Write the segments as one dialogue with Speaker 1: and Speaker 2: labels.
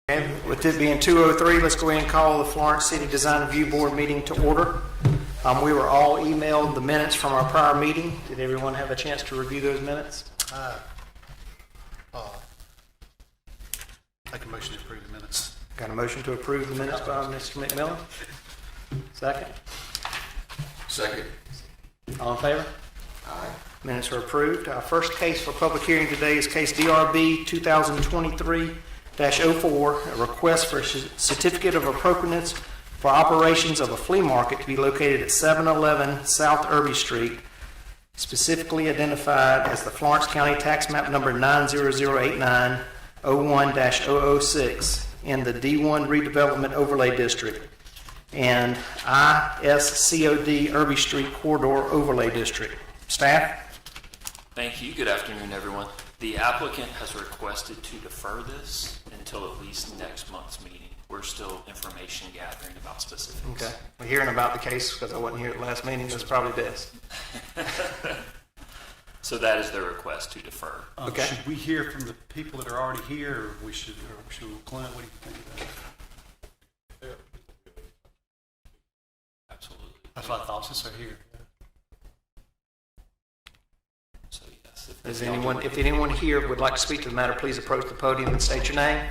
Speaker 1: And with it being 2:03, let's go ahead and call the Florence City Design Review Board meeting to order. We were all emailed the minutes from our prior meeting. Did everyone have a chance to review those minutes?
Speaker 2: Make a motion to approve the minutes.
Speaker 1: Got a motion to approve the minutes by Mr. McMillan? Second?
Speaker 3: Second.
Speaker 1: All in favor?
Speaker 3: Aye.
Speaker 1: Minutes are approved. Our first case for public hearing today is case DRB 2023-04, a request for a certificate of appropriateness for operations of a flea market to be located at 711 South Irby Street, specifically identified as the Florence County Tax Map Number 9008901-006 in the D1 Redevelopment Overlay District and ISCOD Irby Street Corridor Overlay District. Staff?
Speaker 4: Thank you. Good afternoon, everyone. The applicant has requested to defer this until at least next month's meeting. We're still information gathering about specifics.
Speaker 1: Okay. We're hearing about the case because I wasn't here at the last meeting. That's probably Des.
Speaker 4: So that is their request to defer.
Speaker 1: Okay.
Speaker 2: Should we hear from the people that are already here, or should Clint, what do you think of that?
Speaker 4: Absolutely.
Speaker 2: That's what I thought, since they're here.
Speaker 4: So yes.
Speaker 1: If anyone here would like to speak to the matter, please approach the podium and state your name.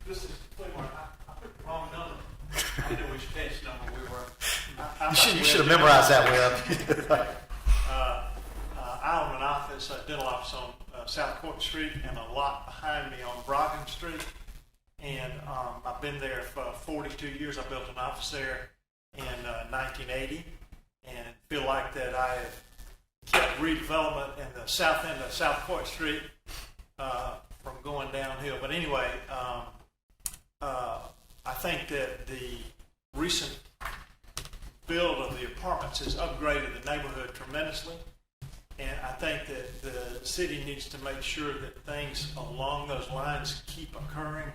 Speaker 5: This is Cleveland. I put the wrong number. I didn't know which case number we were.
Speaker 2: You should have memorized that, Webb.
Speaker 5: I own an office, a dental office on South Court Street, and a lot behind me on Brogan Street. And I've been there for 42 years. I built an office there in 1980, and feel like that I have kept redevelopment in the south end of South Court Street from going downhill. But anyway, I think that the recent build of the apartments has upgraded the neighborhood tremendously. And I think that the city needs to make sure that things along those lines keep occurring,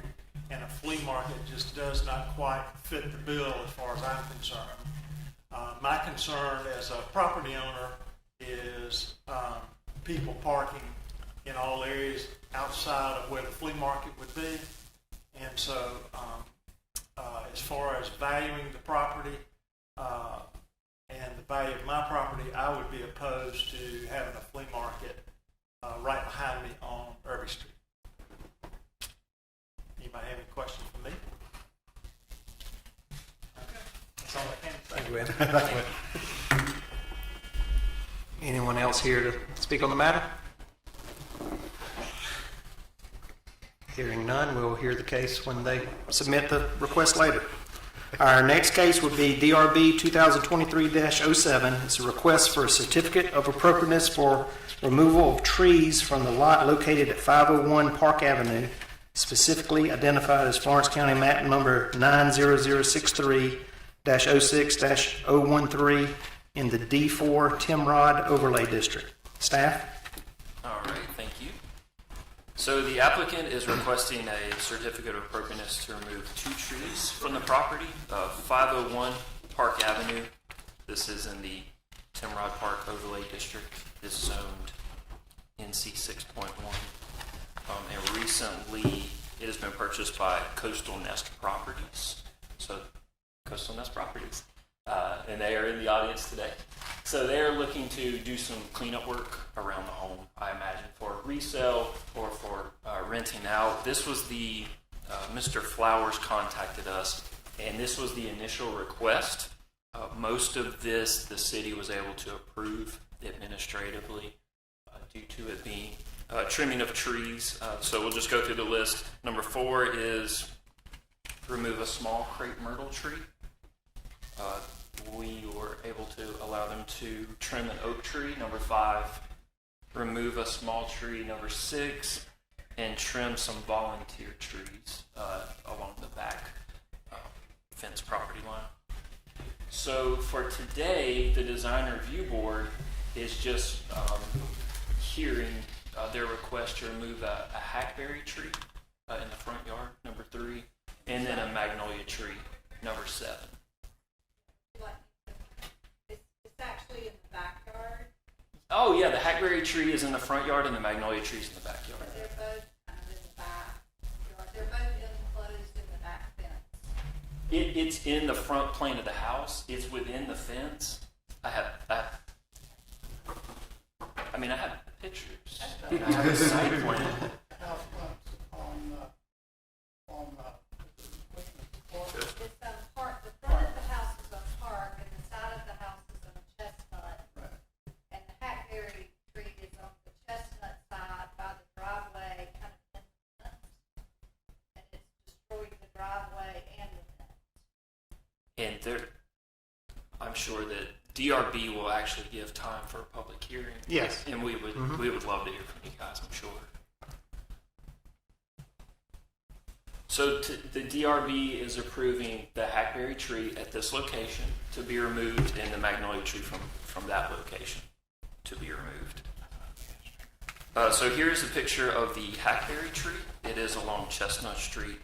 Speaker 5: and a flea market just does not quite fit the bill as far as I'm concerned. My concern as a property owner is people parking in all areas outside of where the flea market would be. And so as far as valuing the property and the value of my property, I would be opposed to having a flea market right behind me on Irby Street. Anybody have any questions for me? Okay, that's all I can say.
Speaker 1: Thank you, Ed. Anyone else here to speak on the matter? Hearing none, we'll hear the case when they submit the request later. Our next case would be DRB 2023-07. It's a request for a certificate of appropriateness for removal of trees from the lot located at 501 Park Avenue, specifically identified as Florence County Map Number 90063-06-013 in the D4 Timrod Overlay District. Staff?
Speaker 4: All right. Thank you. So the applicant is requesting a certificate of appropriateness to remove 2 trees from the property of 501 Park Avenue. This is in the Timrod Park Overlay District. This is zoned NC 6.1. And recently it has been purchased by Coastal Nest Properties. So Coastal Nest Properties. And they are in the audience today. So they are looking to do some cleanup work around the home, I imagine, for resale or for renting out. This was the, Mr. Flowers contacted us, and this was the initial request. Most of this, the city was able to approve administratively due to it being trimming of trees. So we'll just go through the list. Number 4 is remove a small crepe myrtle tree. We were able to allow them to trim an oak tree. Number 5, remove a small tree. Number 6, and trim some volunteer trees along the back fence property line. So for today, the Design Review Board is just hearing their request to remove a hackberry tree in the front yard, number 3, and then a magnolia tree, number 7.
Speaker 6: It's actually in the backyard.
Speaker 4: Oh yeah, the hackberry tree is in the front yard and the magnolia tree is in the backyard.
Speaker 6: They're both kind of in the back yard. They're both enclosed
Speaker 4: It's in the front plane of the house. It's within the fence. I have pictures. I have a site plan.
Speaker 6: It's park, the front of the house is a park, and the side of the house is a chestnut. And the hackberry tree is on the chestnut side by the driveway, kind of in the fence. And it's destroyed the driveway and the fence.
Speaker 4: And I'm sure that DRB will actually give time for a public hearing.
Speaker 1: Yes.
Speaker 4: And we would love to hear from you guys, I'm sure. So the DRB is approving the hackberry tree at this location to be removed and the magnolia tree from that location to be removed. So here's a picture of the hackberry tree. It is along Chestnut Street.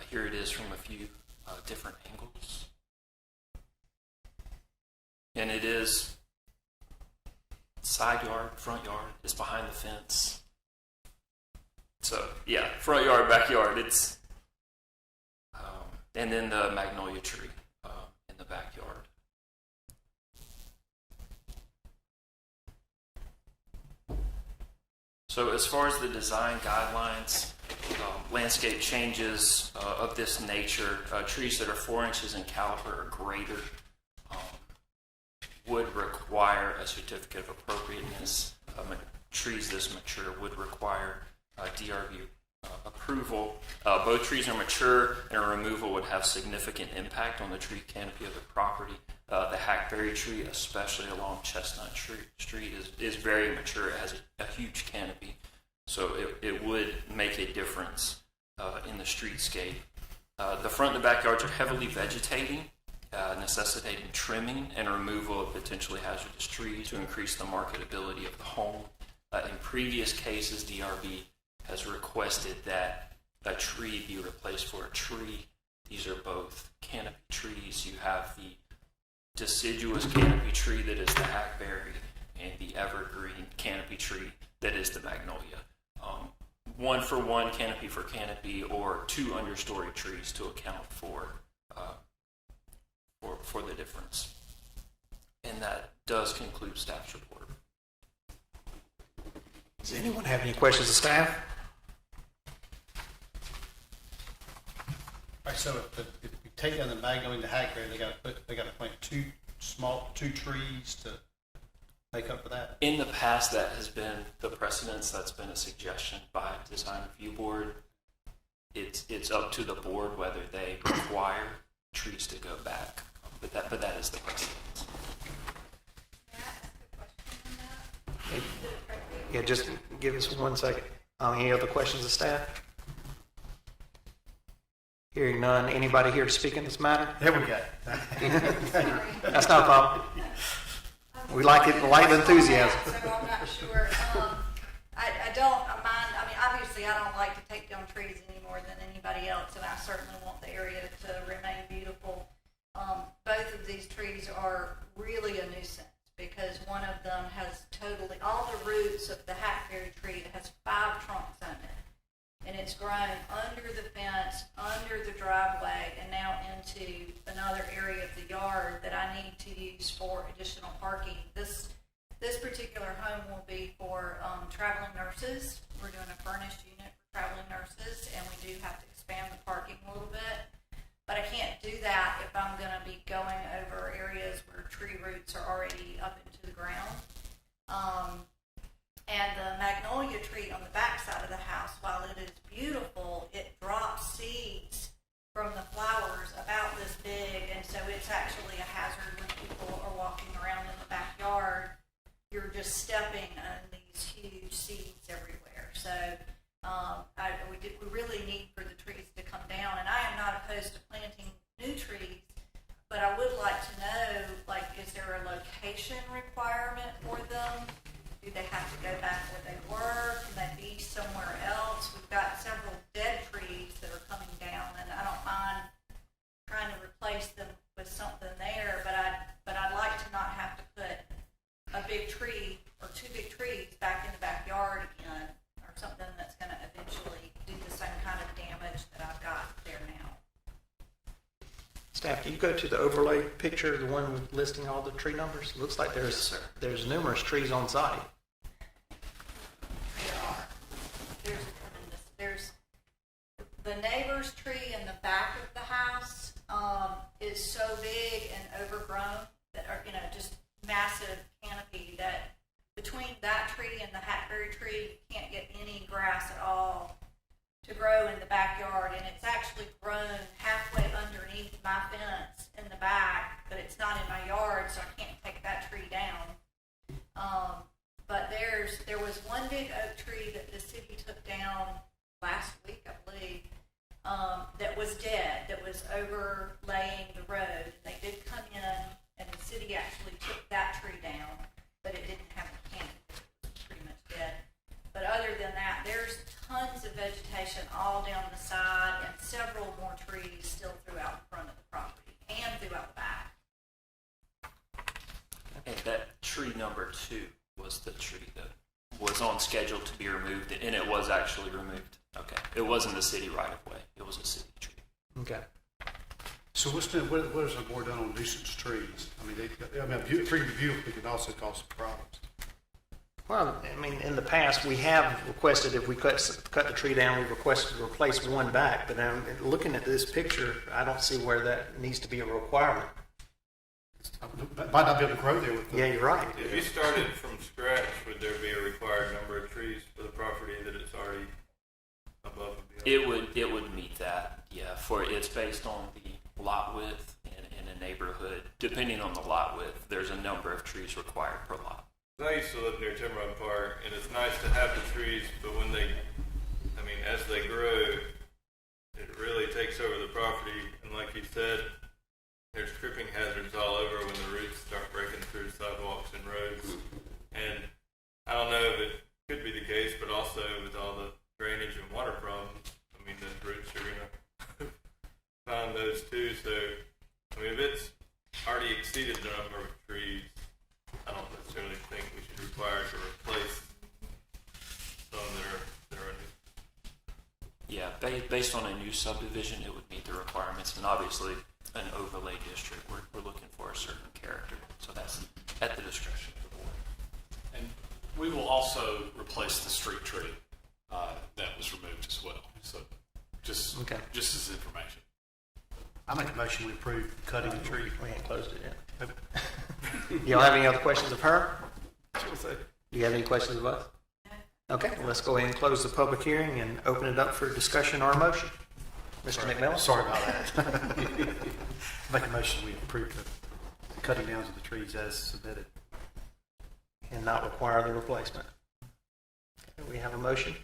Speaker 4: Here it is from a few different angles. And it is side yard, front yard. It's behind the fence. So yeah, front yard, backyard. It's and then the magnolia tree in the backyard. So as far as the design guidelines, landscape changes of this nature, trees that are 4 inches in caliber or greater would require a certificate of appropriateness. Trees this mature would require DRB approval. Both trees are mature, and a removal would have significant impact on the tree canopy of the property. The hackberry tree, especially along Chestnut Street, is very mature. It has a huge canopy, so it would make a difference in the streetscape. The front and the backyards are heavily vegetating, necessitating trimming and removal of potentially hazardous trees to increase the marketability of the home. In previous cases, DRB has requested that a tree be replaced for a tree. These are both canopy trees. You have the deciduous canopy tree that is the hackberry and the evergreen canopy tree that is the magnolia. 1 for 1, canopy for canopy, or 2 understory trees to account for the difference. And that does conclude staff's report.
Speaker 1: Does anyone have any questions of staff?
Speaker 2: All right, so if we take down the magnolia and the hackberry, they got to plant two trees to make up for that.
Speaker 4: In the past, that has been the precedence. That's been a suggestion by Design Review Board. It's up to the board whether they require trees to go back, but that is the precedence.
Speaker 6: May I ask a question on that? Is it appropriate?
Speaker 1: Yeah, just give us 1 second. Any other questions of staff? Hearing none. Anybody here to speak in this matter?
Speaker 2: There we go.
Speaker 6: Sorry.
Speaker 1: That's not a problem. We like it, like the enthusiasm.
Speaker 6: So I'm not sure. I don't mind, I mean, obviously I don't like to take down trees any more than anybody else, and I certainly want the area to remain beautiful. Both of these trees are really a nuisance because one of them has totally, all the roots of the hackberry tree, it has 5 trunks on it. And it's grown under the fence, under the driveway, and now into another area of the yard that I need to use for additional parking. This particular home will be for traveling nurses. We're doing a furnished unit for traveling nurses, and we do have to expand the parking a little bit. But I can't do that if I'm going to be going over areas where tree roots are already up into the ground. And the magnolia tree on the back side of the house, while it is beautiful, it drops seeds from the flowers about this big, and so it's actually a hazard when people are walking around in the backyard. You're just stepping on these huge seeds everywhere. So we really need for the trees to come down, and I am not opposed to planting new trees, but I would like to know, like, is there a location requirement for them? Do they have to go back where they were? Can they be somewhere else? We've got several dead trees that are coming down, and I don't mind trying to replace them with something there, but I'd like to not have to put a big tree or 2 big trees back in the backyard again, or something that's going to eventually do the same kind of damage that I've got there now.
Speaker 1: Staff, can you go to the overlay picture, the one with listing all the tree numbers? Looks like
Speaker 4: Yes, sir.
Speaker 1: there's numerous trees on site.
Speaker 6: There are. There's the neighbor's tree in the back of the house, is so big and overgrown that, or, just massive canopy that between that tree and the hackberry tree, you can't get any grass at all to grow in the backyard, and it's actually grown halfway underneath my fence in the back, but it's not in my yard, so I can't take that tree down. But there was one big oak tree that the city took down last week, I believe, that was dead, that was overlaying the road. They did come in, and the city actually took that tree down, but it didn't have a canopy. It was pretty much dead. But other than that, there's tons of vegetation all down the side and several more trees still throughout the front of the property and throughout the back.
Speaker 4: And that tree number 2 was the tree that was on schedule to be removed, and it was actually removed. Okay. It wasn't the city right of way. It was a city tree.
Speaker 1: Okay.
Speaker 2: So what has the board done on nuisance trees? I mean, trees beautiful could also cause problems.
Speaker 1: Well, I mean, in the past, we have requested, if we cut the tree down, we've requested to replace one back, but looking at this picture, I don't see where that needs to be a requirement.
Speaker 2: Might not be able to grow there with the...
Speaker 1: Yeah, you're right.
Speaker 7: If you started from scratch, would there be a required number of trees for the property that it's already above and beyond?
Speaker 4: It would meet that, yeah. It's based on the lot width in a neighborhood. Depending on the lot width, there's a number of trees required per lot.
Speaker 7: I used to live near Timberline Park, and it's nice to have the trees, but when as they grow, it really takes over the property. And like you said, there's tripping hazards all over when the roots start breaking through sidewalks and roads. And I don't know if it could be the case, but also with all the drainage and water problems, those roots are going to find those too. So, if it's already exceeded the number of trees, I don't necessarily think we should require to replace some that are new.
Speaker 4: Yeah, based on a new subdivision, it would meet the requirements, and obviously an overlay district, we're looking for a certain character, so that's at the discretion of the board.
Speaker 8: And we will also replace the street tree that was removed as well. So just as information.
Speaker 2: I make a motion we approve cutting the tree.
Speaker 1: We ain't closed it yet. Y'all have any other questions of her? Do you have any questions of us? Okay, well, let's go ahead and close the public hearing and open it up for discussion or a motion. Mr. McMillan?
Speaker 2: Sorry about that. Make a motion we approve the cutting down of the trees as submitted.
Speaker 1: And not require the replacement. Okay, we have a motion.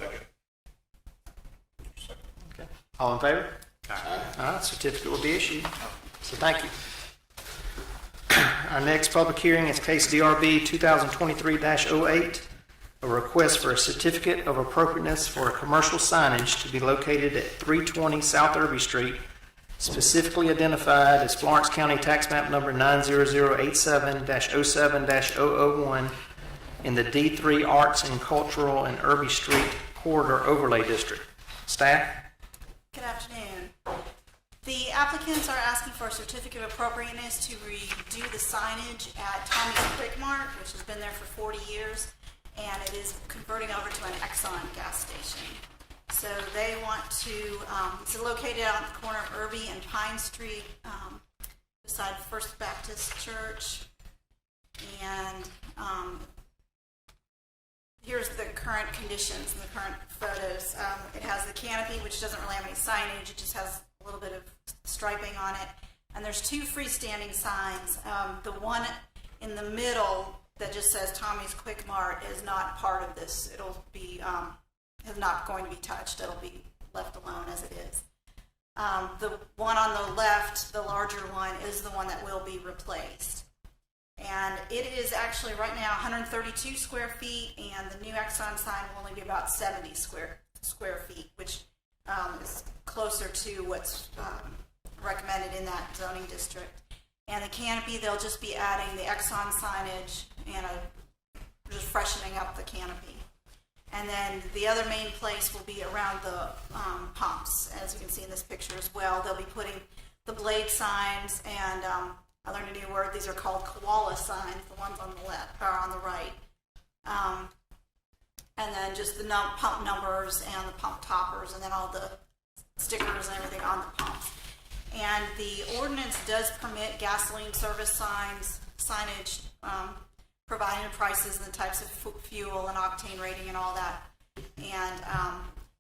Speaker 1: Okay. All in favor? All right, certificate will be issued. So thank you. Our next public hearing is case DRB 2023-08, a request for a certificate of appropriateness for a commercial signage to be located at 320 South Irby Street, specifically identified as Florence County Tax Map number 90087-07-001 in the D3 Arts and Cultural and Irby Street Corridor Overlay District. Staff?
Speaker 9: Good afternoon. The applicants are asking for a certificate of appropriateness to redo the signage at Tommy's Quick Mart, which has been there for 40 years, and it is converting over to an Exxon gas station. So they want to, it's located on the corner of Irby and Pine Street, beside First Baptist Church. And here's the current conditions and the current photos. It has the canopy, which doesn't really have any signage. It just has a little bit of striping on it. And there's 2 freestanding signs. The one in the middle that just says Tommy's Quick Mart is not part of this. It'll be, is not going to be touched. It'll be left alone as it is. The one on the left, the larger one, is the one that will be replaced. And it is actually right now 132 square feet, and the new Exxon sign will only be about 70 square feet, which is closer to what's recommended in that zoning district. And the canopy, they'll just be adding the Exxon signage and just freshening up the canopy. And then the other main place will be around the pumps, as you can see in this picture as well. They'll be putting the blade signs, and I learned a new word. These are called koala signs, the ones on the left or on the right. And then just the pump numbers and the pump toppers, and then all the stickers and everything on the pumps. And the ordinance does permit gasoline service signage, providing the prices and the types of fuel and octane rating and all that. And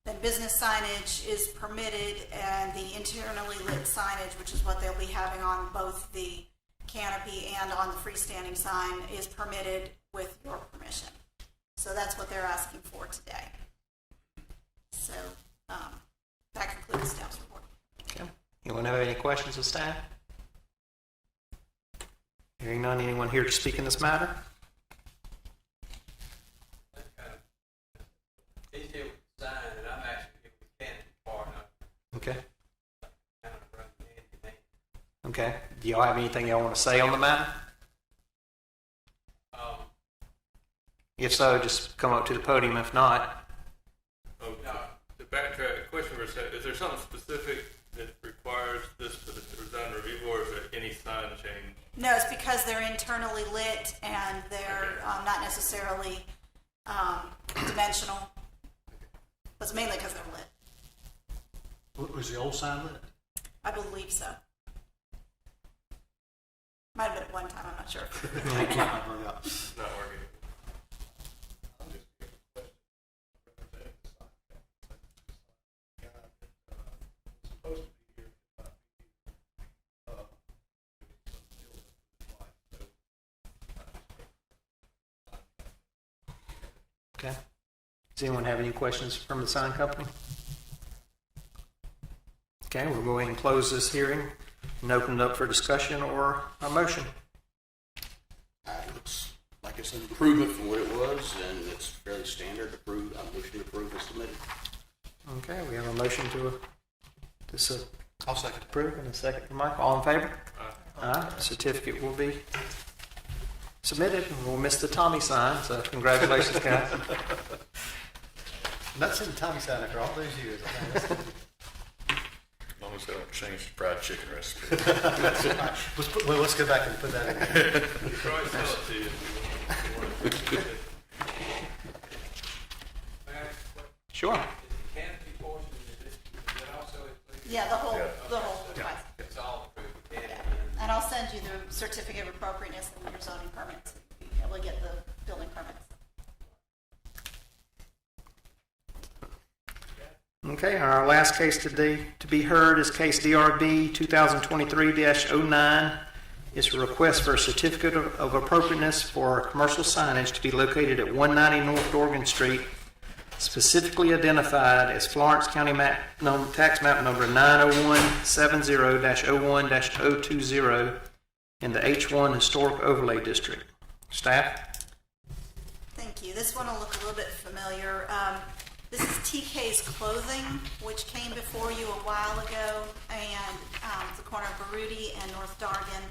Speaker 9: then business signage is permitted, and the internally lit signage, which is what they'll be having on both the canopy and on the freestanding sign, is permitted with your permission. So that's what they're asking for today. So that concludes staff's report.
Speaker 1: Okay. Anyone have any questions of staff? Hearing none, anyone here to speak in this matter?
Speaker 10: He's here with the sign, and I'm actually here with the canopy part.
Speaker 1: Okay.
Speaker 10: Kind of running hand in hand.
Speaker 1: Okay. Do y'all have anything y'all want to say on the matter? If so, just come up to the podium. If not,
Speaker 7: Oh, to backtrack, a question for a second. Is there something specific that requires this for the design review board, or is there any sign change?
Speaker 9: No, it's because they're internally lit and they're not necessarily dimensional. But it's mainly because they're lit.
Speaker 2: Was the old sign lit?
Speaker 9: I believe so. Might have been at one time, I'm not sure.
Speaker 7: Not working.
Speaker 1: okay. Does anyone have any questions from the sign company? Okay, we'll go ahead and close this hearing and open it up for discussion or a motion.
Speaker 3: It looks like it's an improvement from what it was, and it's fairly standard. Approve. I'm motion to approve is submitted.
Speaker 1: Okay, we have a motion to
Speaker 2: I'll second.
Speaker 1: approve and a second from Mike. All in favor? Aye. Certificate will be submitted, and we'll miss the Tommy sign, so congratulations, guys.
Speaker 2: Not seen the Tommy sign after all those years.
Speaker 11: As long as they don't change the fried chicken recipe.
Speaker 2: Let's go back and put that in.
Speaker 7: We could probably sell it to you if you want.
Speaker 1: Sure.
Speaker 10: Is the canopy portion, is it also included?
Speaker 9: Yeah, the whole
Speaker 10: Yeah.
Speaker 9: price.
Speaker 10: It's all approved, the canopy.
Speaker 9: Yeah. And I'll send you the certificate of appropriateness and your zoning permits. You'll be able to get the building permits.
Speaker 1: Okay, our last case today to be heard is case DRB 2023-09. It's a request for a certificate of appropriateness for commercial signage to be located at 190 North Dorgan Street, specifically identified as Florence County tax map number 90170-01-020 in the H1 Historic Overlay District. Staff?
Speaker 9: Thank you. This one will look a little bit familiar. This is TK's Clothing, which came before you a while ago, and the corner of Baruti and North Dargan.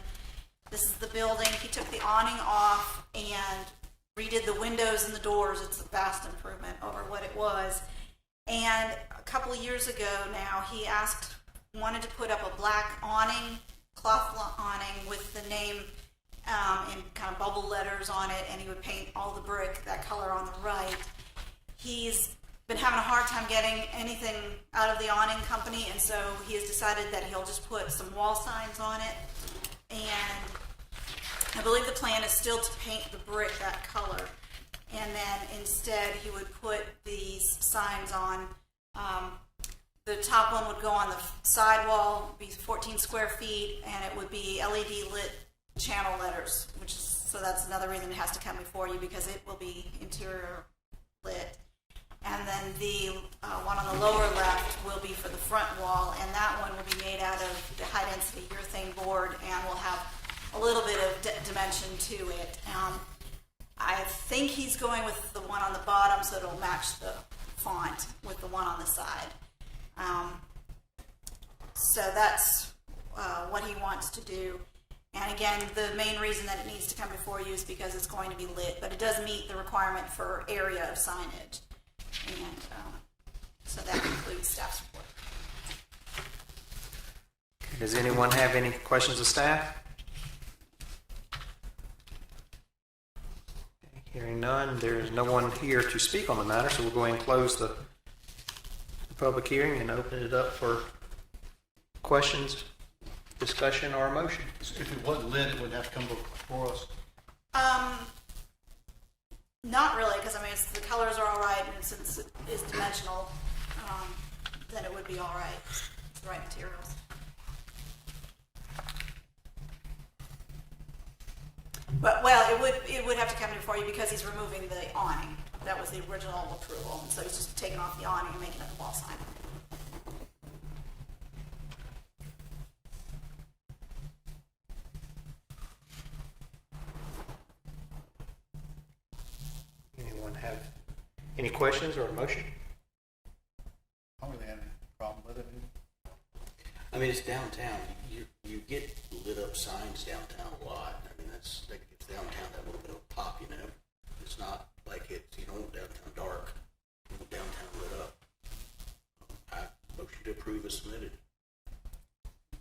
Speaker 9: This is the building. He took the awning off and redid the windows and the doors. It's a vast improvement over what it was. And a couple of years ago now, he wanted to put up a black awning, cloth awning with the name in kind of bubble letters on it, and he would paint all the brick that color on the right. He's been having a hard time getting anything out of the awning company, and so he has decided that he'll just put some wall signs on it. And I believe the plan is still to paint the brick that color, and then instead he would put these signs on. The top one would go on the side wall, be 14 square feet, and it would be LED lit channel letters, so that's another reason it has to come before you, because it will be interior lit. And then the one on the lower left will be for the front wall, and that one will be made out of the high-density urethane board and will have a little bit of dimension to it. I think he's going with the one on the bottom so it'll match the font with the one on the side. So that's what he wants to do. And again, the main reason that it needs to come before you is because it's going to be lit, but it does meet the requirement for area of signage. And so that concludes staff's report.
Speaker 1: Does anyone have any questions of staff? Hearing none, there is no one here to speak on the matter, so we'll go ahead and close the public hearing and open it up for questions, discussion, or a motion.
Speaker 2: If it wasn't lit, it wouldn't have to come before us.
Speaker 9: Not really, because I mean, the colors are all right, and since it is dimensional, then it would be all right. It's the right materials. But, well, it would have to come before you because he's removing the awning. That was the original approval, and so he's just taking off the awning and making it a wall sign.
Speaker 1: Anyone have any questions or a motion?
Speaker 2: I don't really have any problem with it.
Speaker 3: I mean, it's downtown. You get lit up signs downtown a lot. I mean, that's that gives downtown that little bit of pop, you know. It's not like it's, you don't want downtown dark. You want downtown lit up. I motion to approve as submitted.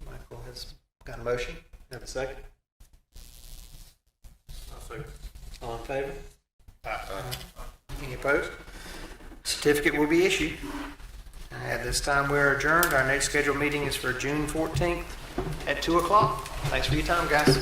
Speaker 1: Michael has got a motion. Have a second?
Speaker 7: I'll second.
Speaker 1: All in favor? Any opposed? Certificate will be issued. At this time, we're adjourned. Our next scheduled meeting is for June 14th at 2 o'clock. Thanks for your time, guys.